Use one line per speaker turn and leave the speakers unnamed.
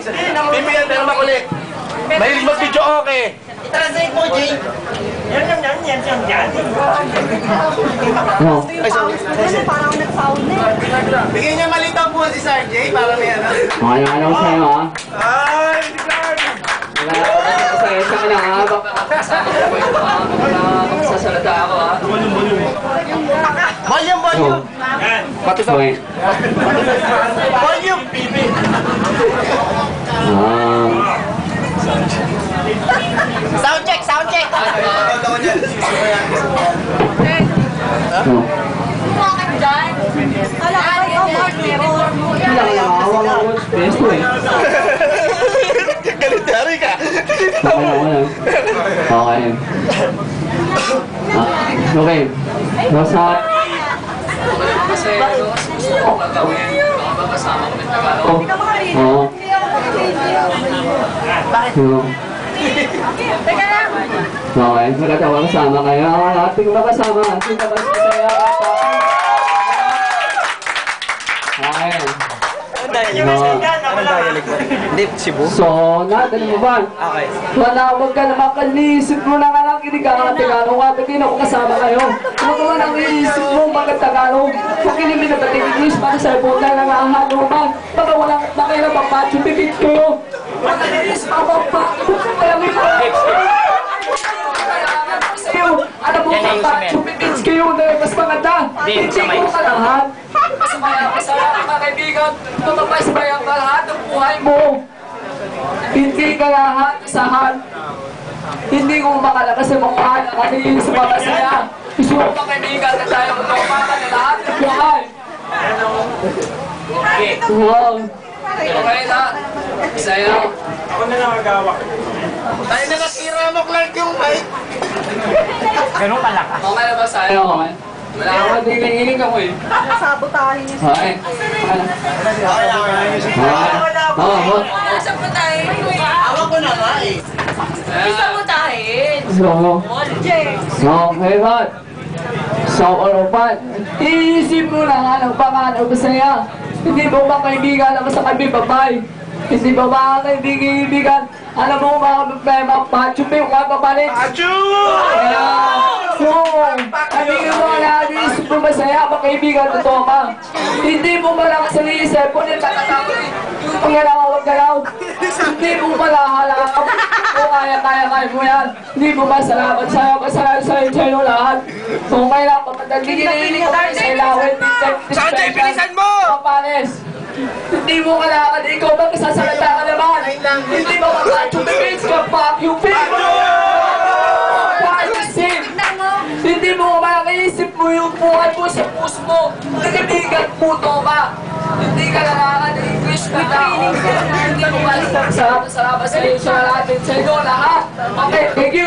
Pipiyan pero makulit. Mahilig mag-video okay.
I-translate mo, Jay. Yan.
Ay, sorry.
Parang nag-sound na.
Bigyan niya malitaw po si Sir Jay para may ano.
Ano sa'yo, ha?
Ay, Ricardo.
Pasensya ka na, ha? Magsasalita ako, ha?
Volume.
Pati sa...
Okay.
Volume. Sound check.
Galit-dari ka.
Okay. What's up? Oo.
Teka lang.
Okay, magkatawa kasama kayo. Ating makasama. Ating masaya. Okay.
Hindi, Cebu.
So, natin mo ba?
Okay.
Huwag ka naman kalisip mo na nga lang Tagalog nga, hindi na ako kasama kayo. Huwag ka nang iisip mo mga Tagalog. Huwag kinimin na bating English para sa ipon na nangahago man. Baka walang nakira papacho, bibig kayo. Huwag ka naiisip ako papacho, kaya may ano mo papacho, bibig kayo na mas maganda. Hindi ko ka lahat. Masaya mga kaibigan, tumapasbay ang lahat ng buhay mo. Hindi ka lahat isahan. Hindi ko makala kasi mukha na kasi sa mga saya. Gusto ko mga kaibigan na tayo magpapaka na lahat ng buhay. Wow. Okay na. Saya.
Ako na lang magawa. Tayo na nasira mo, Clark, yung mic. Ganun pala ka.
Okay na ba sa'yo? Okay. Wala akong tingin ako eh.
Sabotahin niyo.
Okay.
Sabotahin.
Awak ko na nga eh.
Sabotahin.
Okay, hot. So, Oropan, iisip mo na nga ng pangalan ko sa'yo. Hindi mo ba kaibigan naman sa kami babay? Hindi ba ba kaibigan? Alam mo mga problema, pachupi ko ka papalit.
Pachu!
So, hindi mo na iisip mo masaya, kaibigan, totoo ka. Hindi mo ba lang sa iisip mo, nagkakatawa yung pangalawa galaw. Hindi mo ba lahat kung kaya mo yan. Hindi mo ba salamat sa'yo, kasalanan sa'yo lahat. So, kaya lang, papadagin ko sa ilawin.
Sanjay, bilisan mo!
Papanes. Hindi mo kailangan, ikaw ba kasasalita ka naman? Hindi mo makachumibig ka, fuck you, people! Hindi mo makaisip mo yung buhay mo sa puso mo. Nagbibigat puto ka. Hindi ka nakaka-English na tao. Hindi mo balik. Salamat sa iyo sa natin sa inyo lahat. Okay, thank you.